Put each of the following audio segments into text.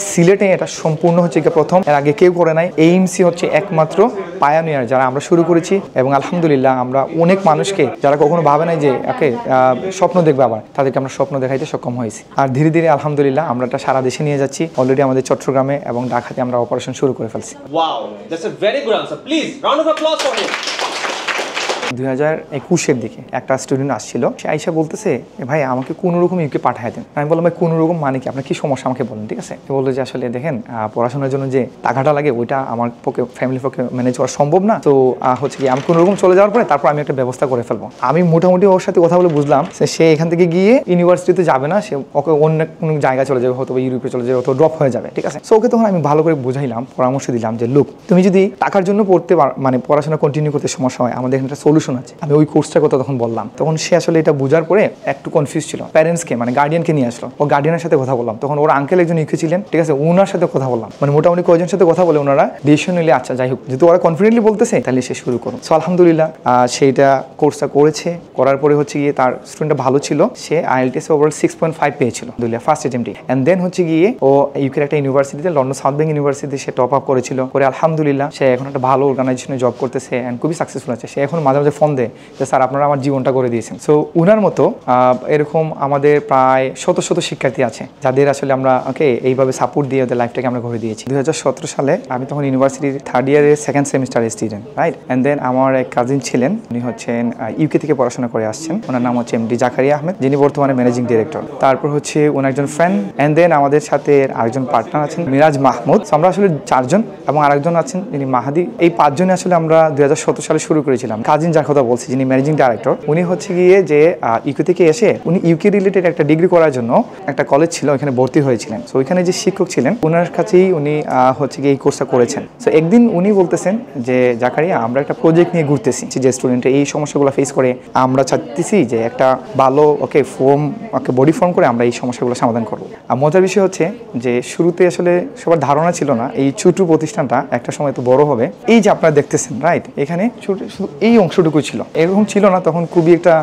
সিলেটে এটা সম্পূর্ণ হচ্ছে প্রথম, এর আগে কেউ করে নাই। এইমসি হচ্ছে একমাত্র পায়োনিয়ার যারা আমরা শুরু করেছি, এবং আলহামদুলিল্লাহ আমরা অনেক মানুষকে যারা কখনো ভাবে নাই যে ওকে স্বপ্ন দেখবে আবার, তাদেরকে আমরা স্বপ্ন দেখাইতে সক্ষম হয়েছি। আর ধীরে ধীরে আলহামদুলিল্লাহ আমরা এটা সারা দেশে নিয়ে যাচ্ছি। অলরেডি আমাদের চট্টগ্রামে এবং ঢাকাতে আমরা অপারেশন শুরু করে ফেলছি। Wow, that's a very good answer. Please round of applause for him. 2021-এর দিকে একটা স্টুডেন্ট আসছিল, সে আইসা বলতেছে ভাই আমাকে কোনো রকম ইউকে পাঠায় দেন। আমি বললাম ভাই কোনো রকম মানে কি, আপনার কি সমস্যা আমাকে বলেন, ঠিক আছে? সে বললো যে আসলে দেখেন পড়াশোনার জন্য যে টাকাটা লাগে ওইটা আমার পক্ষে, ফ্যামিলির পক্ষে ম্যানেজ করা সম্ভব না। তো হচ্ছে কি আমি কোনো রকম চলে যাওয়ার পরে তারপর আমি একটা ব্যবস্থা করে ফেলবো। আমি মোটামুটি ওর সাথে কথা বলে বুঝলাম সে এখান থেকে গিয়ে ইউনিভার্সিটিতে যাবে না, সে ওকে অন্য কোনো জায়গায় চলে যাবে, হয়তো ইউরোপে চলে যাবে, হয়তো ড্রপ হয়ে যাবে, ঠিক আছে? সো ওকে তখন আমি ভালো করে বুঝাইলাম, পরামর্শ দিলাম যে লুক, তুমি যদি টাকার জন্য পড়তে মানে পড়াশোনা কন্টিনিউ করতে সমস্যা হয়, আমাদের এখানে একটা সলিউশন আছে। আমি ওই কোর্সটার কথা তখন বললাম, তখন সে আসলে এটা বোঝার পরে একটু কনফিউজ ছিল। প্যারেন্টসকে মানে গার্ডিয়ানকে নিয়ে আসলো, ও গার্ডিয়ানের সাথে কথা বললাম, তখন ওর আঙ্কেল একজন ইউকে ছিলেন, ঠিক আছে? ওনার সাথে কথা বললাম, মানে মোটামুটি কয়েকজনের সাথে কথা বলে ওনারা ডিসিশন নিলে আচ্ছা যাই হোক, যেহেতু ওরা কনফিডেন্টলি বলতেছে তাহলে সে শুরু করুন। সো আলহামদুলিল্লাহ সেইটা কোর্সটা করেছে, করার পরে হচ্ছে গিয়ে তার স্টুডেন্টটা ভালো ছিল, সে IELTS ওভারঅল 6.5 পেয়েছিল ফার্স্ট অ্যাটেম্পটে। অ্যান্ড দেন হচ্ছে গিয়ে ও ইউকের একটা ইউনিভার্সিটিতে, লন্ডন সাউথ ব্যাংক ইউনিভার্সিটিতে সে টপ আপ করেছিল, করে আলহামদুলিল্লাহ সে এখন একটা ভালো অর্গানাইজেশনে জব করতেছে অ্যান্ড খুবই সাকসেসফুল আছে। সে এখন মাঝে মাঝে ফোন দেয় যে স্যার আপনারা আমার জীবনটা করে দিয়েছেন। সো উনার মতো এরকম আমাদের প্রায় শত শত শিক্ষার্থী আছে যাদের আসলে আমরা ওকে এইভাবে সাপোর্ট দিয়ে ওদের লাইফটাকে আমরা করে দিয়েছি। 2017 সালে আমি তখন ইউনিভার্সিটির থার্ড ইয়ারের সেকেন্ড সেমিস্টারের স্টুডেন্ট, রাইট? অ্যান্ড দেন আমার এক কাজিন ছিলেন, উনি হচ্ছেন ইউকে থেকে পড়াশোনা করে আসছেন, ওনার নাম হচ্ছে MD জাকারিয়া আহমেদ, যিনি বর্তমানে ম্যানেজিং ডিরেক্টর। তারপর হচ্ছে ওনার একজন ফ্রেন্ড, অ্যান্ড দেন আমাদের সাথে আরেকজন পার্টনার আছেন মিরাজ মাহমুদ। আমরা আসলে 4 জন, এবং আরেকজন আছেন যিনি মাহাদি। এই 5 জনে আসলে আমরা 2017 সালে শুরু করেছিলাম। কাজিন যার কথা বলছি, যিনি ম্যানেজিং ডাইরেক্টর, উনি হচ্ছে গিয়ে যে ইউকে থেকে এসে উনি ইউকে রিলেটেড একটা ডিগ্রি করার জন্য একটা কলেজ ছিল ওইখানে ভর্তি হয়েছিলেন। সো ওইখানে যে শিক্ষক ছিলেন ওনার কাছেই উনি হচ্ছে গিয়ে এই কোর্সটা করেছেন। সো একদিন উনি বলতেছেন যে জাকারিয়া আমরা একটা প্রজেক্ট নিয়ে ঘুরতেছি, যে স্টুডেন্টের এই সমস্যাগুলো ফেস করে, আমরা চাচ্ছি যে একটা ভালো বডি ফর্ম করে আমরা এই সমস্যাগুলো সমাধান করবো। আর মজার বিষয় হচ্ছে যে শুরুতে আসলে সবার ধারণা ছিল না এই ছোট প্রতিষ্ঠানটা একটা সময় তো বড় হবে। এই যে আপনারা দেখতেছেন, রাইট, এখানে শুধু এই অংশটুকু ছিল, এরকম ছিল না তখন, খুবই একটা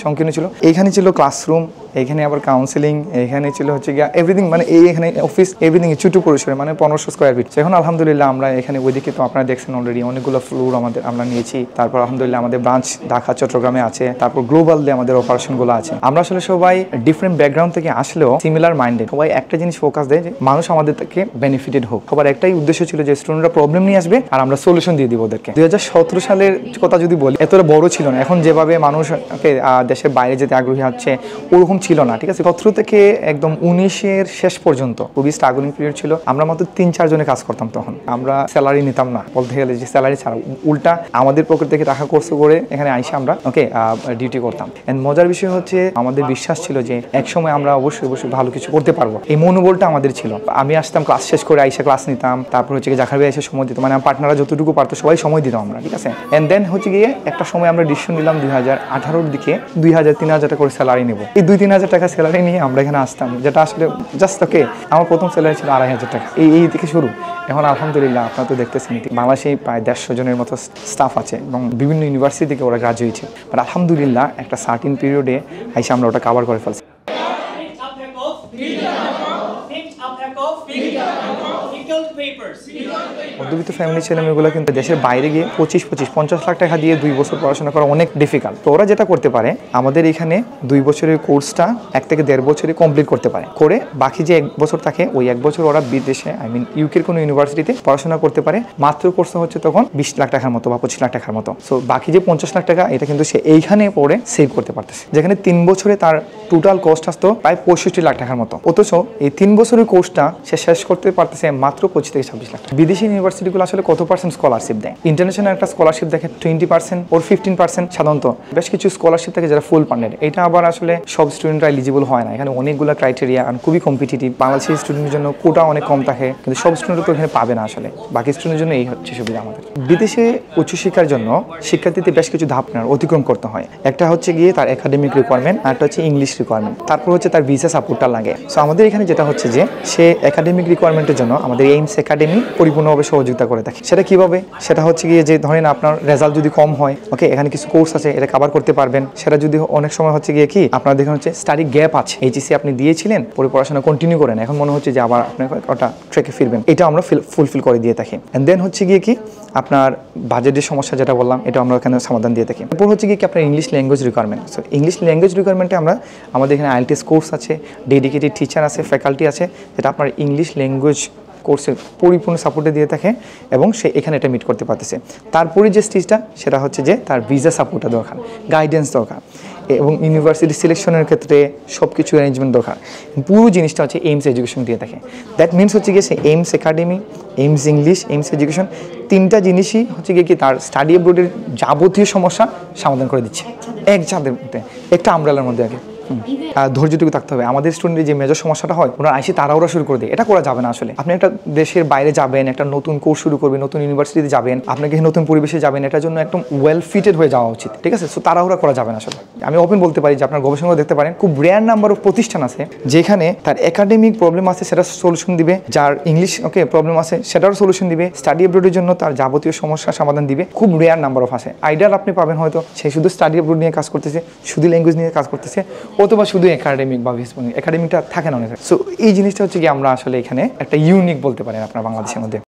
সংকীর্ণ ছিল। এইখানে ছিল ক্লাসরুম, এখানে আবার কাউন্সিলিং, এখানে ছিল হচ্ছে গিয়া এভরিথিং, মানে এখানে অফিস, এভরিথিং ছোট পরিসরে, মানে 1500 স্কোয়ার ফিট। এখন আলহামদুলিল্লাহ আমরা এখানে ওইদিকে তো আপনারা দেখছেন অলরেডি অনেকগুলো ফ্লোর আমরা নিয়েছি। তারপর আলহামদুলিল্লাহ আমাদের ব্রাঞ্চ ঢাকা চট্টগ্রামে আছে, তারপর গ্লোবাল দিয়ে আমাদের অপারেশনগুলো আছে। আমরা আসলে সবাই ডিফারেন্ট ব্যাকগ্রাউন্ড থেকে আসলেও সিমিলার মাইন্ডেড, সবাই একটা জিনিস ফোকাস দেয় যে মানুষ আমাদের থেকে বেনিফিটেড হোক। সবার একটাই উদ্দেশ্য ছিল যে স্টুডেন্টরা প্রবলেম নিয়ে আসবে আর আমরা সলিউশন দিয়ে দিব ওদেরকে। 2017 সালের কথা যদি বলি, এতটা বড় ছিল না। এখন যেভাবে মানুষ দেশের বাইরে যেতে আগ্রহী হচ্ছে ওরকম ছিল না, ঠিক আছে? 17 থেকে একদম 19-এর শেষ পর্যন্ত খুবই স্ট্রাগলিং পিরিয়ড ছিল। আমরা মাত্র 3-4 জনে কাজ করতাম তখন। আমরা স্যালারি নিতাম না, বলতে গেলে যে স্যালারি ছাড়া, উল্টা আমাদের পকেট থেকে টাকা খরচ করে এখানে আইসা আমরা ডিউটি করতাম। এন্ড মজার বিষয় হচ্ছে আমাদের বিশ্বাস ছিল যে একসময় আমরা অবশ্যই ভালো কিছু করতে পারবো, এই মনোবলটা আমাদের ছিল। আমি আসতাম, ক্লাস শেষ করে আইসা ক্লাস নিতাম, তারপর হচ্ছে জাকার ভাই এসে সময় দিত, মানে আমার পার্টনাররা যতটুকু পারতো সবাই সময় দিতাম আমরা, ঠিক আছে? এন্ড দেন হচ্ছে গিয়ে একটা সময় আমরা ডিসিশন নিলাম 2018-র দিকে 2000-3000 টাকা করে স্যালারি নেব। এই 2-3000 টাকা স্যালারি নিয়ে আমরা এখানে আসতাম, যেটা আসলে জাস্ট আমার প্রথম স্যালারি ছিল 2500 টাকা। এই থেকে শুরু। এখন আলহামদুলিল্লাহ আপনারা তো দেখতেছেন বাংলাদেশে প্রায় 150 জনের মতো স্টাফ আছে এবং বিভিন্ন ইউনিভার্সিটি থেকে ওরা গ্রাজুয়েট। বাট আলহামদুলিল্লাহ একটা সার্টিন পিরিয়ডে আইসা আমরা ওটা কভার করে ফেলছি। মধ্যবিত্ত ফ্যামিলি ছেলেমেয়েগুলো কিন্তু দেশের বাইরে গিয়ে 25-50 লাখ টাকা দিয়ে 2 বছর পড়াশোনা করা অনেক ডিফিকাল্ট। তো ওরা যেটা করতে পারে, আমাদের এখানে 2 বছরের কোর্সটা 1 থেকে 1.5 বছরে কমপ্লিট করতে পারে, করে বাকি যে 1 বছর থাকে ওই 1 বছর ওরা বিদেশে ইউকের কোনো ইউনিভার্সিটিতে পড়াশোনা করতে পারে। মাত্র কোর্স হচ্ছে তখন 20 লাখ টাকার মতো বা 25 লাখ টাকার মতো। সো বাকি যে 50 লাখ টাকা এটা কিন্তু সে এইখানে পড়ে সেভ করতে পারতেছে, যেখানে 3 বছরে তার টোটাল কস্ট আসতো প্রায় 65 লাখ টাকার মতো। অথচ এই 3 বছরের কোর্সটা সে শেষ করতে পারতেছে মাত্র 25 থেকে 26 লাখ। বিদেশি ইউনিভার্সিটিগুলো আসলে কত পার্সেন্ট স্কলারশিপ দেয়? ইন্টারন্যাশনাল একটা স্কলারশিপ দেখে 20% ওর 15% সাধারণত। বেশ কিছু স্কলারশিপ থাকে যারা ফুল ফান্ডেড, এটা আবার আসলে সব স্টুডেন্টরা এলিজিবল হয় না। এখানে অনেকগুলো ক্রাইটেরিয়া আর খুবই কম্পিটিটিভ। বাংলাদেশি স্টুডেন্টের জন্য কোটা অনেক কম থাকে, কিন্তু সব স্টুডেন্ট তো এখানে পাবে না আসলে। বাকি স্টুডেন্টের জন্য এই হচ্ছে সুবিধা আমাদের। বিদেশে উচ্চশিক্ষার জন্য শিক্ষার্থীদের বেশ কিছু ধাপ অতিক্রম করতে হয়। একটা হচ্ছে গিয়ে তার একাডেমিক রিকোয়ারমেন্ট, আর একটা হচ্ছে ইংলিশ রিকোয়ারমেন্ট, তারপর হচ্ছে তার ভিসা সাপোর্টটা লাগে। সো আমাদের এখানে যেটা হচ্ছে যে সে একাডেমিক একাডেমিক রিকোয়ারমেন্টের জন্য আমাদের এইমস একাডেমি পরিপূর্ণভাবে সহযোগিতা করে থাকে। সেটা কিভাবে? সেটা হচ্ছে গিয়ে যে ধরেন আপনার রেজাল্ট যদি কম হয়, ওকে, এখানে কিছু কোর্স আছে, এটা কভার করতে পারবেন। সেটা যদি অনেক সময় হচ্ছে গিয়ে কি আপনার দেখুন হচ্ছে স্টাডি গ্যাপ আছে, এইচএসসি আপনি দিয়েছিলেন, পরে পড়াশোনা কন্টিনিউ করেন, এখন মনে হচ্ছে যে আবার আপনার ওটা ট্র্যাকে ফিরবেন, এটা আমরা ফুলফিল করে দিয়ে থাকি। অ্যান্ড দেন হচ্ছে গিয়ে কি আপনার বাজেটের সমস্যা যেটা বললাম, এটা আমরা এখানে সমাধান দিয়ে থাকি। এরপর হচ্ছে কি আপনার English language requirement. So English language রিকোয়ারমেন্টে আমাদের এখানে আইএলটিএস কোর্স আছে, ডেডিকেটেড টিচার আছে, ফ্যাকাল্টি আছে, যেটা আপনার ইংলিশ ল্যাঙ্গুয়েজ কোর্সের পরিপূর্ণ সাপোর্টে দিয়ে থাকে এবং সে এখানে এটা মিট করতে পারতেছে। তারপরে যে স্টেজটা সেটা হচ্ছে যে তার ভিসা সাপোর্টটা দরকার, গাইডেন্স দরকার, এবং ইউনিভার্সিটি সিলেকশনের ক্ষেত্রে সব কিছু অ্যারেঞ্জমেন্ট দরকার। পুরো জিনিসটা হচ্ছে এইমস এডুকেশন দিয়ে থাকে। দ্যাট মিনস হচ্ছে গিয়ে সে Aims academy, Aims English, Aims education, তিনটা জিনিসই হচ্ছে গিয়ে কি তার স্টাডি অ্যাব্রোডের যাবতীয় সমস্যা সমাধান করে দিচ্ছে একসাথে, একটা আমব্রেলার মধ্যে আগে। ধৈর্যটুকু থাকতে হবে। আমাদের স্টুডেন্টের যে মেজর সমস্যাটা হয়, ওরা আইসি তাড়াহুড়া শুরু করে দেয়, এটা করা যাবে না। আসলে আপনি একটা দেশের বাইরে যাবেন, একটা নতুন কোর্স শুরু করবেন, নতুন ইউনিভার্সিটিতে যাবেন, আপনাকে নতুন পরিবেশে যাবেন, এটার জন্য একদম ওয়েল ফিটেড হয়ে যাওয়া উচিত, ঠিক আছে? সো তাড়াহুড়া করা যাবে না। আসলে আমি ওপেন বলতে পারি যে আপনার গবেষণা দেখতে পারেন, খুব রেয়ার নাম্বার অফ প্রতিষ্ঠান আছে যেখানে তার একাডেমিক প্রবলেম আছে সেটা সলিউশন দিবে, যার ইংলিশ প্রবলেম আছে সেটারও সলিউশন দিবে, স্টাডি অ্যাব্রোডের জন্য তার যাবতীয় সমস্যার সমাধান দিবে। খুব রেয়ার নাম্বার অফ আছে। আইডিয়াল আপনি পাবেন হয়তো সে শুধু স্টাডি অ্যাব্রোড নিয়ে কাজ করতেছে, শুধু ল্যাঙ্গুয়েজ নিয়ে কাজ করতেছে, অথবা শুধু একাডেমিক বা একাডেমিকটা থাকে না অনেক। সো এই জিনিসটা হচ্ছে কি আমরা আসলে এখানে একটা ইউনিক বলতে পারেন আপনার বাংলাদেশের মধ্যে।